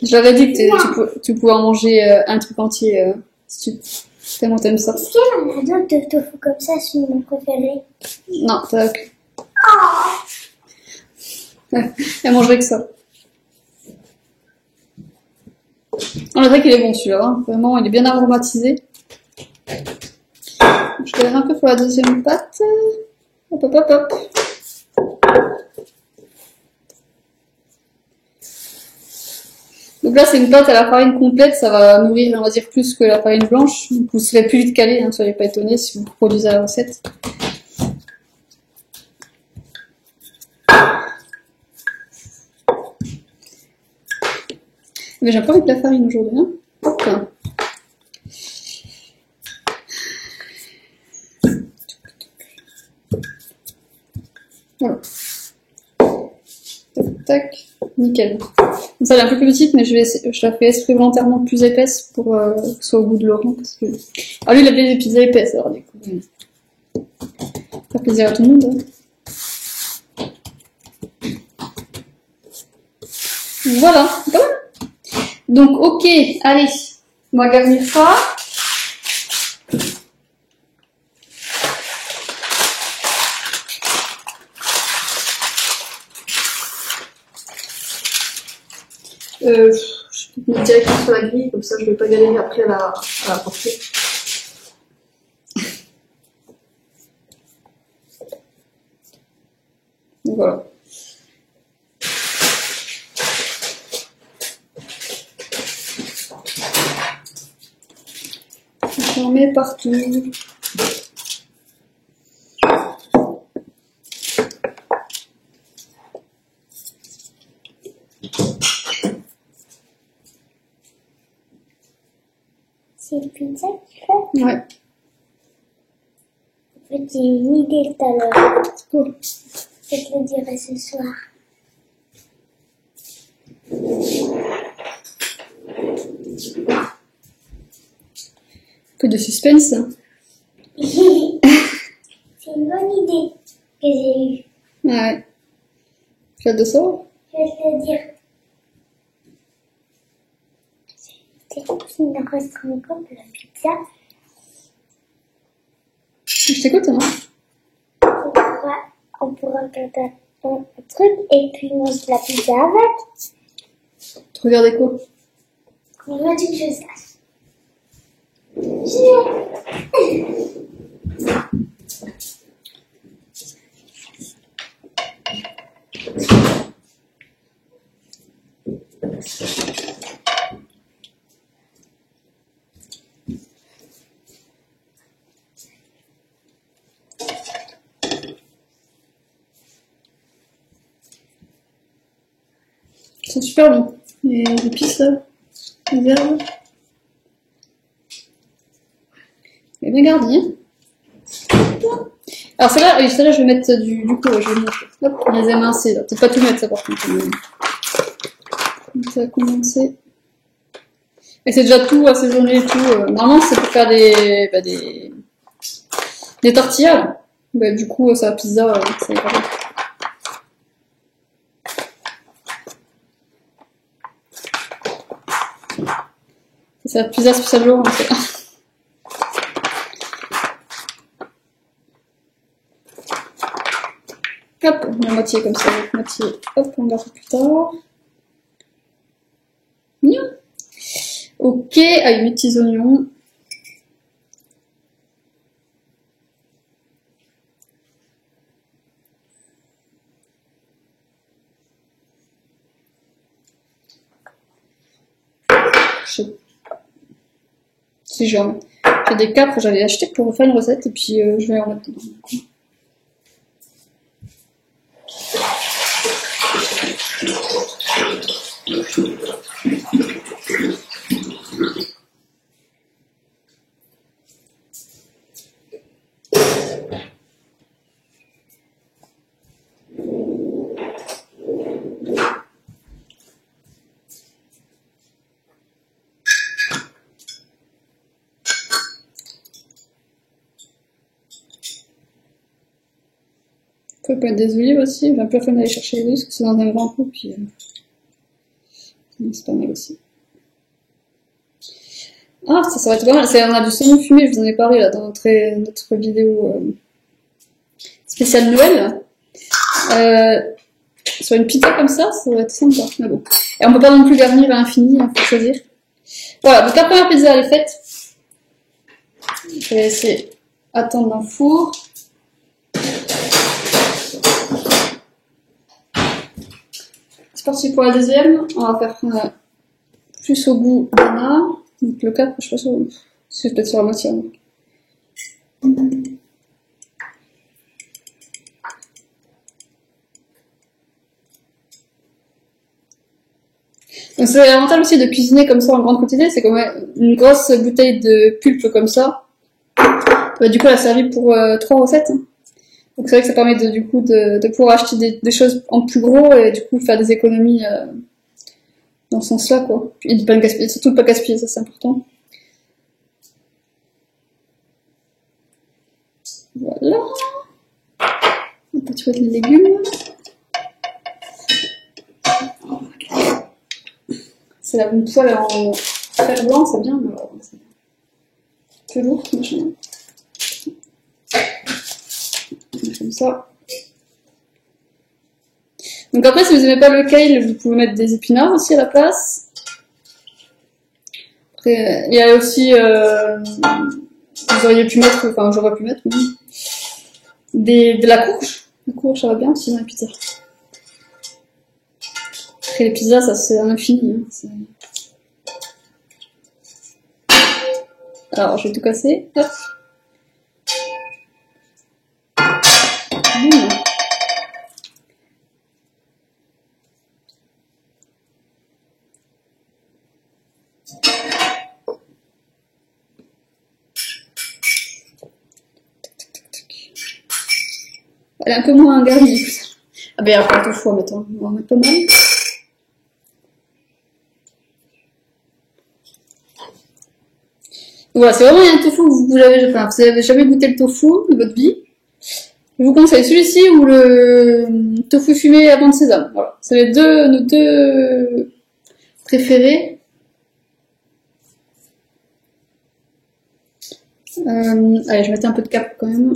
J'avais dit que tu pouvais en manger un truc entier si tu tellement t'aimes ça. Est-ce qu'il y en a d'autres de tofu comme ça, c'est mon préféré? Non, t'as que. Oh. Elle mangerait que ça. On dirait qu'il est bon celui-là, hein. Vraiment il est bien aromatisé. Je vais un peu pour la deuxième pâte. Hop hop hop hop. Donc là c'est une pâte à la farine complète, ça va nourrir on va dire plus que la farine blanche. Donc vous serez plus vite calé, hein, soyez pas étonnés si vous produisez la recette. Mais j'ai pas envie de la farine aujourd'hui, hein. Hop. Voilà. Tac, tac, nickel. Donc ça, elle est un peu plus petite, mais je la fais exprès volontairement plus épaisse pour que ce soit au goût de Laurent. Parce que... Ah, lui, il a des pizzas épaisses, alors du coup. Faire plaisir à tout le monde. Hein. Voilà, quand même. Donc, ok, allez, on va garnir ça. Je vais mettre directement sur la grille, comme ça je ne vais pas galérer après à la porter. Donc voilà. J'en mets partout. C'est une pizza que tu fais? Ouais. En fait, j'ai une idée tout à l'heure. Cool. Je te le dirai ce soir. Un peu de suspense. Hein. C'est une bonne idée que j'ai eue. Ouais. J'ai hâte de savoir. Je vais te le dire. C'est qu'il ne reste encore de la pizza. Je t'écoute, hein. On pourra faire un truc et puis manger la pizza avec. Tu regardais quoi? On m'a dit que je sache. Ils sont super bons. Les épices là, les herbes. Et bien garni. Alors celle-là, oui, celle-là je vais mettre du coup, je vais mettre. Hop, on les émincer là. Peut-être pas tout mettre ça par contre. Donc, ça va commencer. Et c'est déjà tout assaisonné et tout. Normalement c'est pour faire des tortillas là. Bah, du coup ça va pizza, ça ira bien. C'est la pizza spéciale Laurent, c'est là. Hop, la moitié comme ça, la moitié. Hop, on garde plus tard. Mignon. Ok, avec mes petits oignons. Si j'ai des capres, j'avais acheté pour faire une recette et puis je vais en mettre dedans. On peut mettre des olives aussi, j'ai un peu la flemme d'aller chercher les olives parce que c'est dans un grand coup, puis c'est pas mal aussi. Ah, ça va être pas mal. On a du saumon fumé, je vous en ai parlé là dans notre vidéo spéciale Noël. Sur une pizza comme ça va être sympa. Mais bon. Et on peut pas non plus garnir à l'infini, hein, faut choisir. Voilà, donc la première pizza elle est faite. Je vais laisser attendre dans le four. C'est parti pour la deuxième. On va faire plus au goût d'Anna. Donc le 4, je sais pas si c'est peut-être sur la moitié. Hein. Donc c'est l'avantage aussi de cuisiner comme ça en grande quantité, c'est comme une grosse bouteille de pulpe comme ça. Bah, du coup, elle a servi pour 3 recettes. Hein. Donc c'est vrai que ça permet du coup de pouvoir acheter des choses en plus gros et du coup faire des économies dans ce sens-là, quoi. Et de pas gaspiller, surtout de pas gaspiller, ça c'est important. Voilà. Un petit peu de légumes. C'est la poêle en fer blanc, c'est bien, mais c'est un peu lourd, machin. Comme ça. Donc après, si vous n'aimez pas le kale, vous pouvez mettre des épinards aussi à la place. Après, il y a aussi, vous auriez pu mettre, enfin j'aurais pu mettre, de la courge. La courge, ça va bien aussi dans les pizzas. Après les pizzas, ça c'est un infini. Hein. Alors, je vais tout casser. Hop. Boum. Elle est un peu moins garnie. Ah ben, il y a pas de tofu, mettons. On va en mettre pas mal. Voilà, c'est vraiment un tofu que vous avez jamais goûté le tofu de votre vie. Je vous conseille celui-ci ou le tofu fumé à bande de sésame. Voilà, c'est nos deux préférés. Allez, je mettais un peu de cap quand même.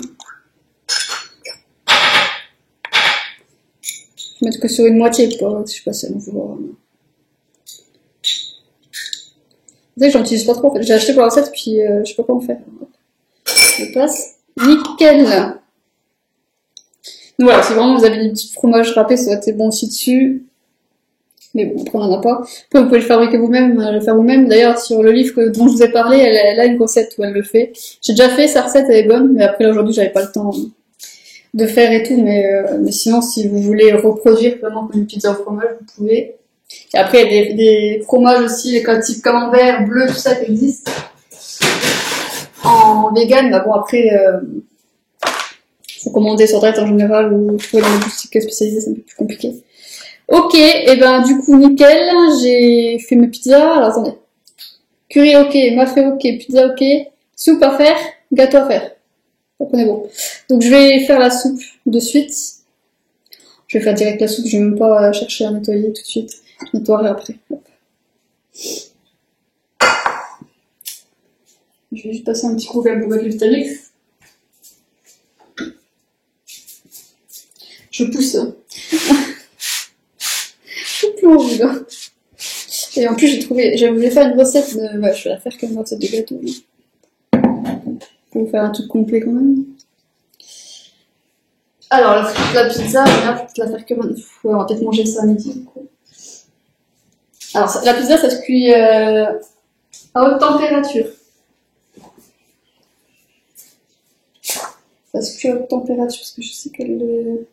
Je vais mettre que sur une moitié, pas, je sais pas si on peut voir. Vous savez, j'en utilise pas trop en fait. J'ai acheté pour la recette, puis je sais pas comment faire. Je passe. Nickel! Donc voilà, si vraiment vous avez des petits fromages râpés, ça aurait été bon aussi dessus. Mais bon, après on en a pas. Après vous pouvez le fabriquer vous-même, le faire vous-même. D'ailleurs, sur le livre dont je vous ai parlé, elle a une recette où elle le fait. J'ai déjà fait, sa recette elle est bonne, mais après là aujourd'hui j'avais pas le temps de faire et tout. Mais sinon, si vous voulez reproduire vraiment comme une pizza au fromage, vous pouvez. Et après, il y a des fromages aussi, les type camembert, bleu, tout ça qui existe. En vegan, bah bon après, faut commander sur Internet en général ou trouver dans les boutiques spécialisées, c'est un peu plus compliqué. Ok, et ben du coup nickel, j'ai fait mes pizzas. Alors attendez, curry ok, mafé ok, pizza ok, soupe à faire, gâteau à faire. Donc on est bon. Donc je vais faire la soupe de suite. Je vais faire direct la soupe, je vais même pas chercher à nettoyer tout de suite. Je nettoierai après. Hop. Je vais juste passer un petit coup quand même pour mettre le Vitamix. Je pousse. Je suis plus envie là. Et en plus j'ai voulu faire une recette de... Ouais, je vais la faire comme une recette de gâteau. Pour faire un truc complet quand même. Alors la pizza, là, je vais la faire comme un... Ouais, on va peut-être manger ça à midi du coup. Alors la pizza ça se cuit à haute température. Ça se cuit à haute température parce que je sais qu'elle...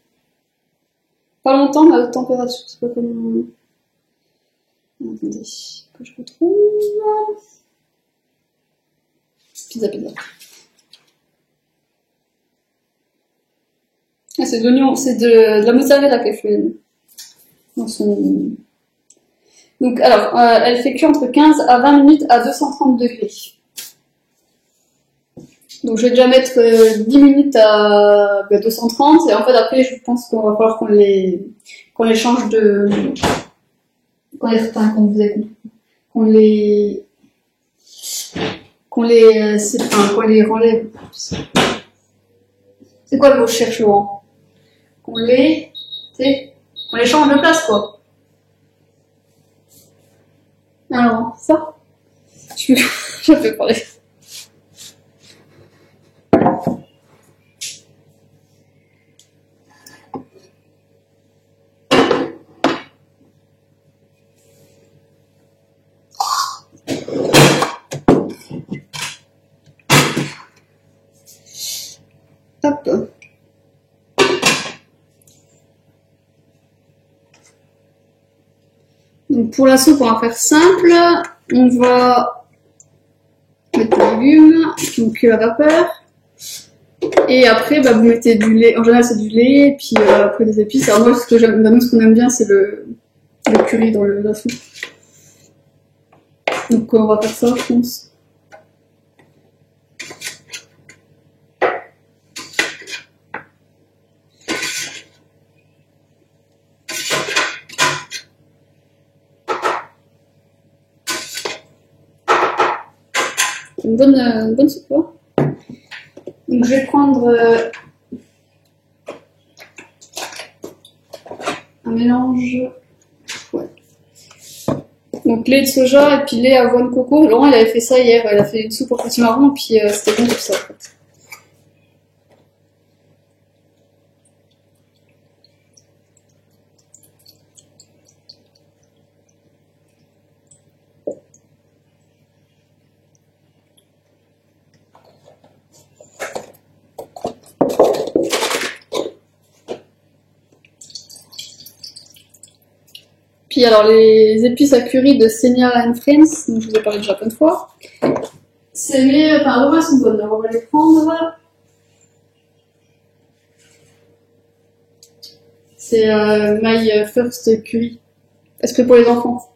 Pas longtemps mais à haute température, c'est pas comme... Attendez, que je retrouve... Pizza. Ah, c'est de l'oignon, c'est de la mozzarella qu'elle fait dans son... Donc alors, elle fait cuire entre 15 à 20 minutes à 230 degrés. Donc je vais déjà mettre 10 minutes à 230 et en fait après je pense qu'on va falloir qu'on les change de... qu'on les renlève. C'est quoi le mot que je cherche, Laurent? Qu'on les change de place, quoi. Alors, ça, je vais parler. Hop. Donc pour la soupe, on va faire simple. On va mettre les légumes, donc à vapeur. Et après, bah, vous mettez du lait. En général, c'est du lait, et puis après des épices. Alors moi, ce que j'aime, bah, nous, ce qu'on aime bien, c'est le curry dans la soupe. Donc on va faire ça, je pense. Une bonne soupe, hein. Donc je vais prendre un mélange. Ouais. Donc lait de soja et puis lait avoine coco. Laurent il avait fait ça hier, il a fait une soupe au potimarron et puis c'était bon tout ça en fait. Puis alors les épices à curry de Senia and Friends, dont je vous ai parlé déjà plein de fois. C'est les, enfin vraiment elles sont bonnes, alors on va les prendre. C'est My First Curry. Est-ce que pour les enfants?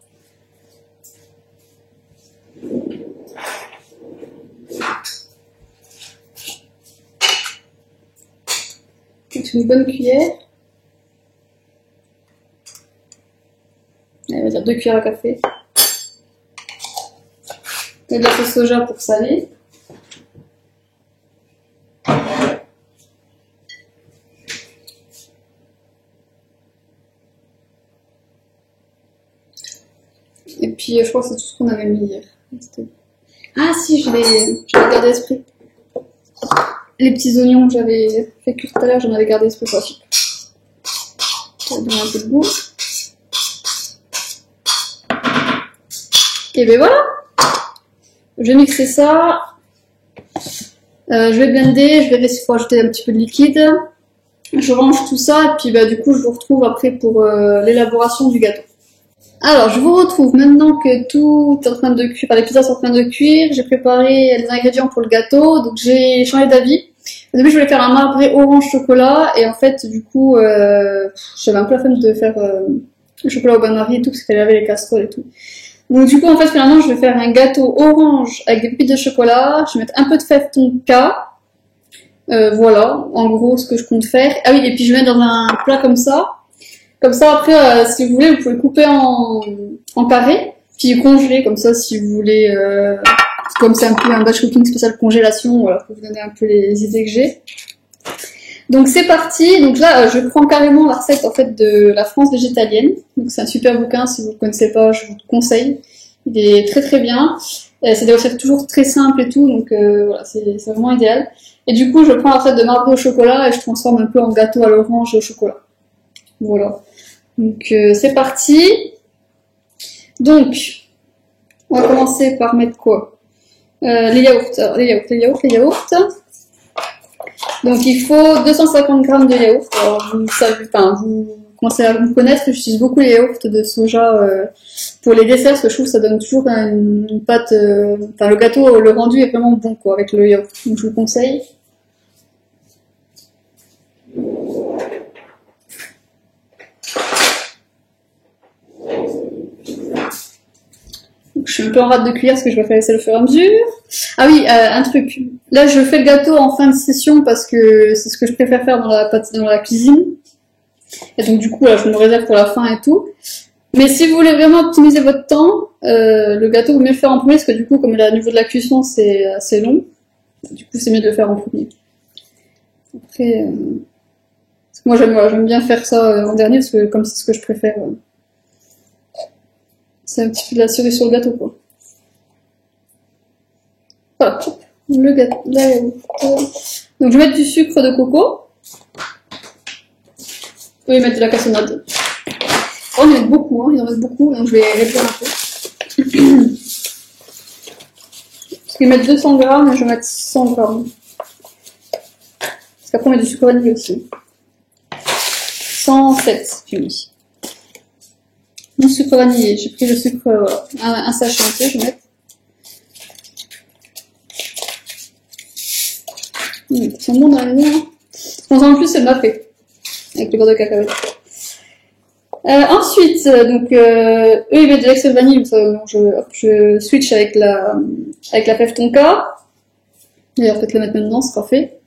Donc une bonne cuillère. On va dire 2 cuillères à café. Et de la sauce soja pour saler. Et puis je crois que c'est tout ce qu'on avait mis hier. Ah si, j'avais gardé l'esprit. Les petits oignons que j'avais fait cuire tout à l'heure, j'en avais gardé l'esprit aussi. Ça va donner un peu de goût. Et ben voilà. Je vais mixer ça. Je vais blender, je vais laisser rajouter un petit peu de liquide. Je range tout ça et puis bah, du coup je vous retrouve après pour l'élaboration du gâteau. Alors je vous retrouve maintenant que tout est en train de cuire, enfin, les pizzas sont en train de cuire. J'ai préparé les ingrédients pour le gâteau, donc j'ai changé d'avis. Au début je voulais faire un marbré orange chocolat et en fait du coup j'avais un peu la flemme de faire le chocolat au bain-marie et tout parce qu'il y avait les casseroles et tout. Donc du coup en fait finalement je vais faire un gâteau orange avec des pépites de chocolat, je vais mettre un peu de fève tonka, voilà en gros ce que je compte faire. Ah oui et puis je vais mettre dans un plat comme ça après si vous voulez vous pouvez couper en carré, puis congeler comme ça si vous voulez, comme c'est un peu un batch cooking spécial congélation, voilà pour vous donner un peu les idées que j'ai. Donc c'est parti, donc là je prends carrément la recette en fait de la France végétalienne, donc c'est un super bouquin, si vous ne le connaissez pas je vous le conseille, il est très très bien, c'est des recettes toujours très simples et tout, donc voilà c'est vraiment idéal. Et du coup je prends la recette de marbré au chocolat et je transforme un peu en gâteau à l'orange et au chocolat. Voilà, donc c'est parti. Donc on va commencer par mettre quoi, les yaourts. Alors, les yaourts. Donc il faut 250 g de yaourt. Alors vous savez, enfin vous commencez à me connaître, j'utilise beaucoup les yaourts de soja pour les desserts parce que je trouve que ça donne toujours une pâte. Enfin le gâteau, le rendu est vraiment bon quoi avec le yaourt. Donc je vous le conseille. Donc, je suis un peu en rate de cuillère parce que je vais faire laisser le fur et à mesure. Ah oui, un truc. Là, je fais le gâteau en fin de session parce que c'est ce que je préfère faire dans la cuisine. Et donc, du coup, là, je me réserve pour la fin et tout. Mais si vous voulez vraiment optimiser votre temps, le gâteau, vous mieux le faire en premier parce que du coup, comme au niveau de la cuisson, c'est assez long. Du coup, c'est mieux de le faire en premier. Après, parce que moi, j'aime bien faire ça en dernier parce que comme c'est ce que je préfère. C'est un petit peu de la cerise sur le gâteau, quoi. Voilà, le gâteau. Donc, je vais mettre du sucre de coco. Vous pouvez mettre de la cassonade. Oh, il en met beaucoup, hein, il en met beaucoup, donc je vais réduire un peu. Parce qu'ils mettent 200 grammes, je vais mettre 100 grammes. Parce qu'après, on met du sucre vanille aussi. 107, j'ai mis. Mon sucre vanillé, j'ai pris le sucre, un sachet entier, je vais mettre. Ils sont bons dans la maison. Hein. En plus, c'est le fait avec le beurre de cacahuète. Ensuite, donc, eux, ils mettent de l'excès de vanille, donc je switch avec la fève tonka. D'ailleurs, peut-être le mettre maintenant, c'est parfait.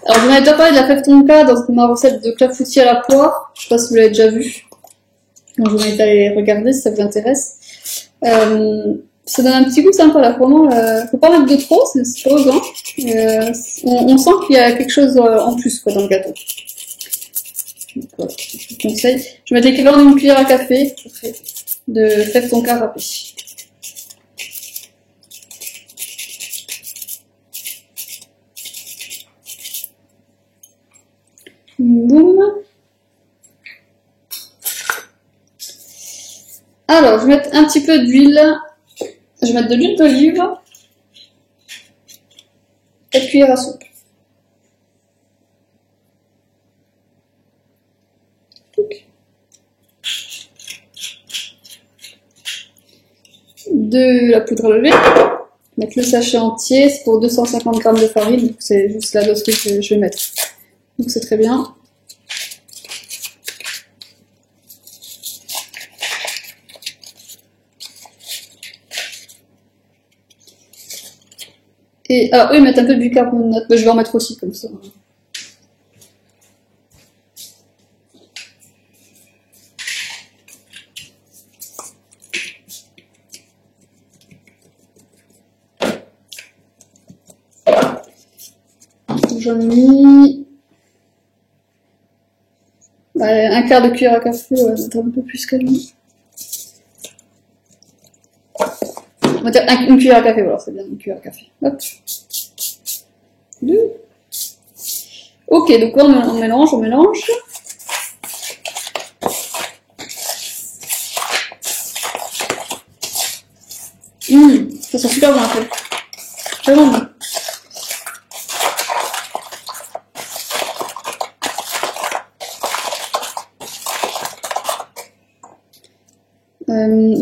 Alors, je vous en ai déjà parlé de la fève tonka dans ma recette de clafoutis à la poire. Je sais pas si vous l'avez déjà vu. Donc, je vous invite à aller regarder si ça vous intéresse. Ça donne un petit goût sympa, là, vraiment. Faut pas mettre de trop, c'est pas osant. On sent qu'il y a quelque chose en plus, quoi, dans le gâteau. Donc, voilà, je vous conseille. Je mets l'équivalent d'une cuillère à café de fève tonka râpée. Boum. Alors, je vais mettre un petit peu d'huile. Je vais mettre de l'huile d'olive. 4 cuillères à soupe. De la poudre à lever. Mettre le sachet entier, c'est pour 250 g de farine, donc c'est juste la dose que je vais mettre. Donc c'est très bien. Et alors eux ils mettent un peu de bicarbonate, je vais en mettre aussi comme ça. J'en ai mis un quart de cuillère à café, ouais, un peu plus que lui. On va dire une cuillère à café, voilà, c'est bien, une cuillère à café. Hop. 2. Ok, donc là on mélange. Ça sent super bon en fait. Vraiment bon.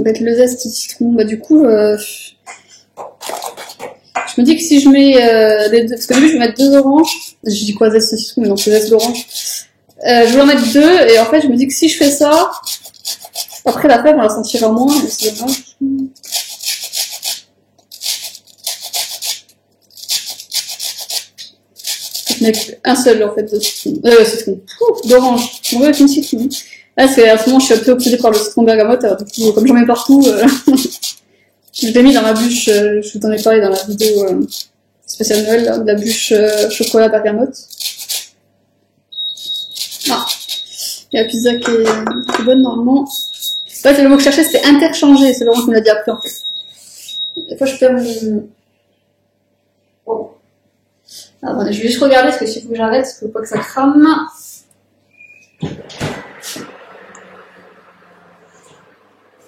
Avec le zeste de citron, bah du coup, je me dis que si je mets les deux, parce qu'au début je vais mettre 2 oranges, je dis quoi zeste de citron, mais non c'est zeste d'orange, je vais en mettre 2, et en fait je me dis que si je fais ça, après la fève on la sentira moins, mais c'est dommage. Je mets un seul en fait de citron, d'orange, on veut avec une citron. Là, c'est à ce moment, je suis un peu obsédée par le citron bergamote, alors du coup, comme j'en mets partout, je l'ai mis dans ma bûche, je vous en ai parlé dans la vidéo spéciale Noël, là, de la bûche chocolat bergamote. Ah, il y a la pizza qui est bonne normalement. Ouais, c'est le mot que je cherchais, c'était interchanger, c'est Laurent qui me l'a dit après en fait. Des fois, je perds mon... Oh. Alors, attendez, je vais juste regarder, parce que s'il faut que j'arrête, parce qu'il faut pas que ça crame.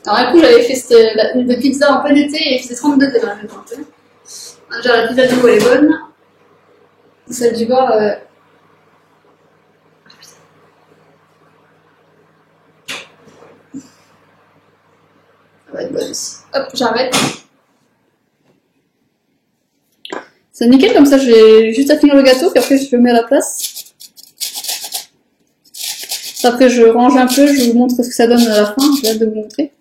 Alors, un coup, j'avais fait une pizza en plein été et il faisait 30 degrés dans la maison. Déjà, la pizza du coup, elle est bonne. Celle du bas, ça va être bonne aussi. Hop, j'arrête. C'est nickel, comme ça, je vais juste à finir le gâteau, puis après, je le mets à la place. Après, je range un peu, je vous montre ce que ça donne à la fin, j'ai hâte de vous montrer.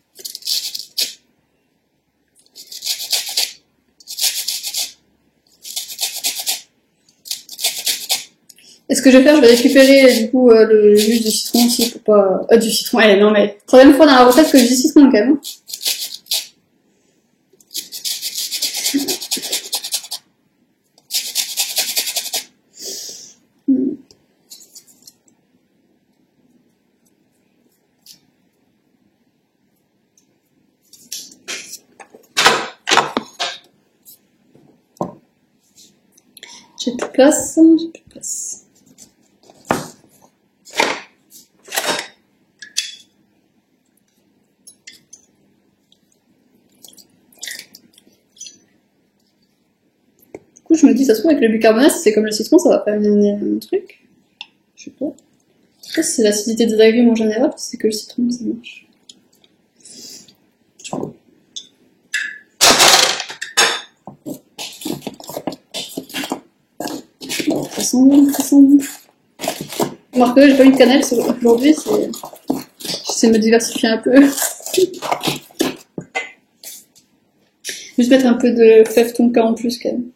Et ce que je vais faire, je vais récupérer du coup le jus du citron aussi pour pas... du citron, allez, non mais... Troisième fois dans la recette que je dis citron quand même. J'ai plus de place, j'ai plus de place. Du coup, je me dis, ça se trouve, avec le bicarbonate, c'est comme le citron, ça va faire un truc. Je sais pas. Je sais pas si c'est l'acidité des agrumes en général, parce que c'est que le citron, ça marche. sent bon, ça sent bon. Remarquez, j'ai pas mis de cannelle aujourd'hui, j'essaie de me diversifier un peu. Juste mettre un peu de fève tonka en plus quand même.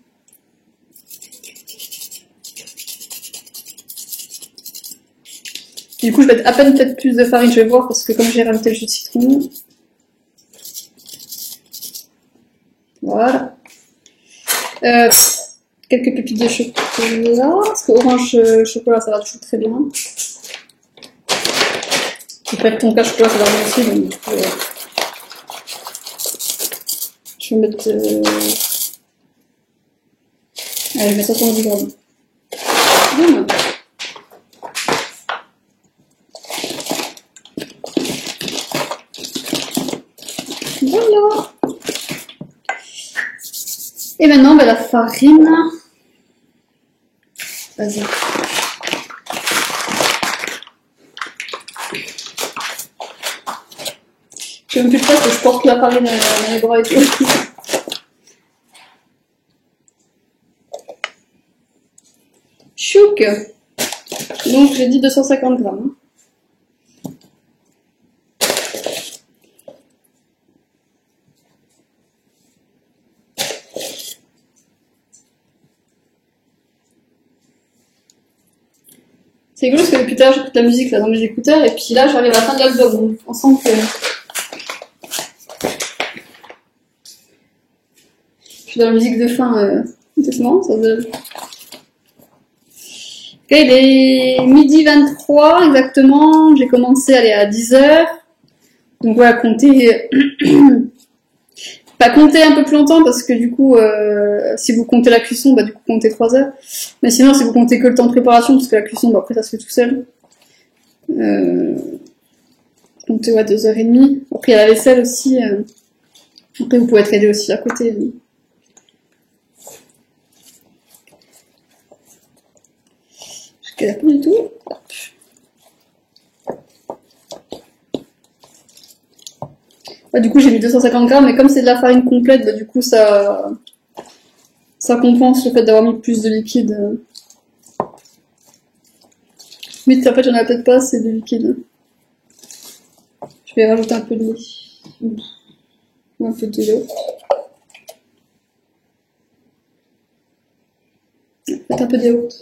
Du coup, je vais mettre à peine peut-être plus de farine, je vais voir, parce que comme j'ai rajouté le jus de citron. Voilà. Quelques pépites de chocolat, parce que orange chocolat ça va toujours très bien. Et fève tonka chocolat ça va bien aussi, donc du coup, je vais mettre... Allez, je mets 70 grammes. Boum. Voilà. Et maintenant, la farine. Vas-y. Je même plus de place que je porte la farine dans les bras et tout. Chouk. Donc j'ai dit 250 grammes. C'est rigolo parce que depuis tout à l'heure j'écoute la musique là dans mes écouteurs et puis là j'arrive à la fin de l'album. On sent que je suis dans la musique de fin doucement, ça donne. Ok, il est midi 23 exactement, j'ai commencé à aller à 10h. Donc voilà, compter pas compter un peu plus longtemps parce que du coup si vous comptez la cuisson, du coup comptez 3 heures. Mais sinon si vous comptez que le temps de préparation, parce que la cuisson après ça se fait tout seul. Comptez 2h30. Après il y a la vaisselle aussi. Après vous pouvez être aidé aussi à côté. Je ne pas du tout. Du coup j'ai mis 250 grammes, mais comme c'est de la farine complète, du coup ça compense le fait d'avoir mis plus de liquide. Mais en fait j'en ai peut-être pas assez de liquide. Je vais rajouter un peu de lait. Ou un peu de lait. Peut-être un peu de yaourt.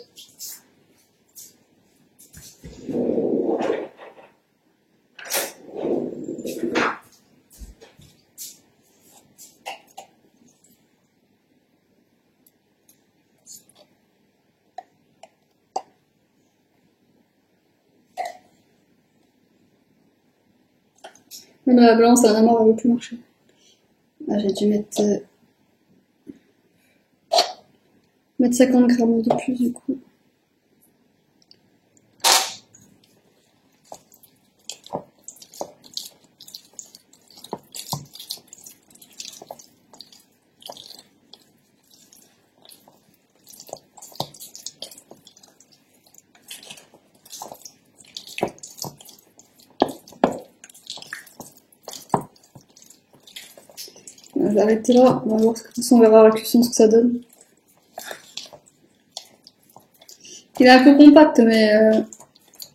Même la balance à la mort, elle ne veut plus marcher. Ah, j'ai dû mettre 50 grammes de plus du coup. Je vais arrêter là, on va voir on verra la cuisson ce que ça donne. Il est un peu compact, mais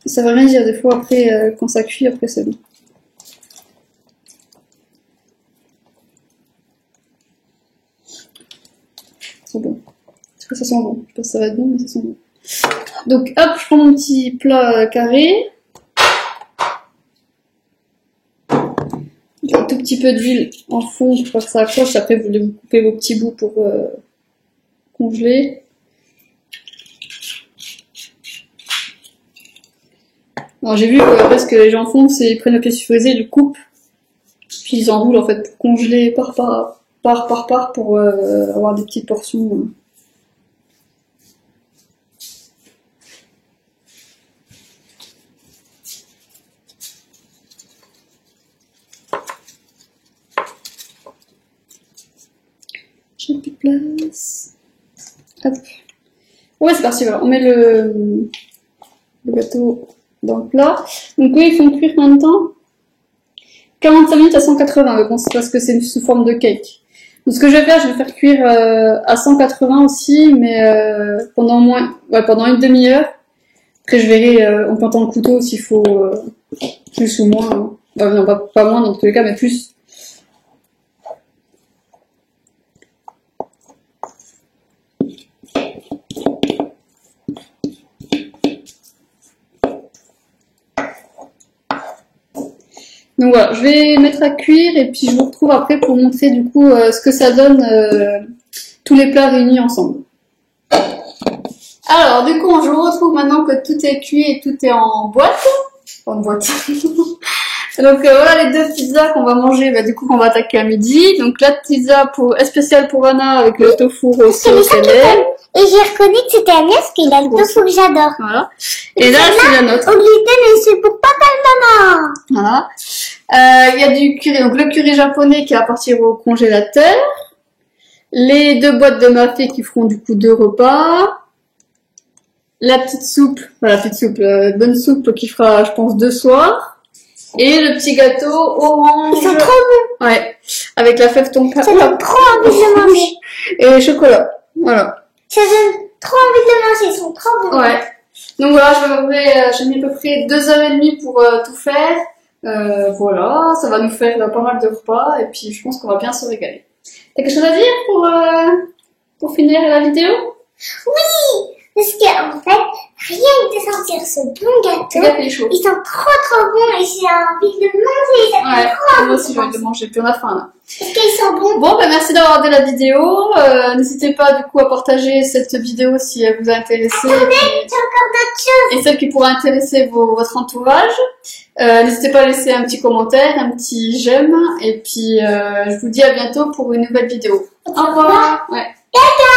ça veut rien dire. Des fois, après, quand ça cuit, après c'est bon. C'est bon. Parce que ça sent bon. Je sais pas si ça va être bon, mais ça sent bon. Donc, hop, je prends mon petit plat carré. Un tout petit peu d'huile en fond pour pas que ça accroche. Après, vous devez couper vos petits bouts pour congeler. Alors, j'ai vu que ce que les gens font, c'est ils prennent le pied sulfurisé, ils le coupent, puis ils enroulent en fait pour congeler part pour avoir des petites portions. J'ai plus de place. Hop. Ouais, c'est parti, voilà. On met le gâteau dans le plat. Donc oui, ils font cuire combien de temps? 45 minutes à 180, mais bon, c'est parce que c'est sous forme de cake. Donc, ce que je vais faire cuire à 180 aussi, mais pendant pendant une demi-heure. Après, je verrai en pointant le couteau s'il faut plus ou moins. Hein. Non, pas moins dans tous les cas, mais plus. Donc voilà, je vais mettre à cuire et puis je vous retrouve après pour montrer du coup ce que ça donne tous les plats réunis ensemble. Alors du coup, je vous retrouve maintenant que tout est cuit et tout est en boîte. En boîte. Donc voilà les deux pizzas qu'on va manger, du coup qu'on va attaquer à midi. Donc la pizza spéciale pour Anna avec le tofu rosé au cannelle. Et j'ai reconnu que c'était Agnès parce qu'il a le tofu que j'adore. Voilà. Et là c'est la nôtre. Au gluten et c'est pour papa et maman. Voilà. Il y a du curry, donc le curry japonais qui va partir au congélateur. Les 2 boîtes de mafé qui feront du coup 2 repas. La petite soupe, bonne soupe qui fera, je pense, 2 soirs. Et le petit gâteau orange. Ils sont trop bons. Ouais. Avec la fève tonka. Ça donne trop envie de manger. Et chocolat. Voilà. Ça donne trop envie de manger, ils sont trop bons. Ouais. Donc voilà, j'ai mis à peu près 2h30 pour tout faire. Voilà, ça va nous faire pas mal de repas et puis je pense qu'on va bien se régaler. T'as quelque chose à dire pour finir la vidéo? Oui, parce qu'en fait, rien que de sentir ce bon gâteau, Il est chaud. ils sont trop bons et j'ai envie de manger. Ça fait Ouais, trop moi envie aussi de j'ai envie manger. de manger, puis on a faim là. Parce qu'ils sont bons. Bon, merci d'avoir regardé la vidéo. N'hésitez pas du coup à partager cette vidéo si elle vous a intéressé. Attendez, j'ai encore d'autres choses. Et celle qui pourra intéresser votre entourage. N'hésitez pas à laisser un petit commentaire, un petit j'aime. Et puis je vous dis à bientôt pour une nouvelle vidéo. Au revoir. Ouais. Caca.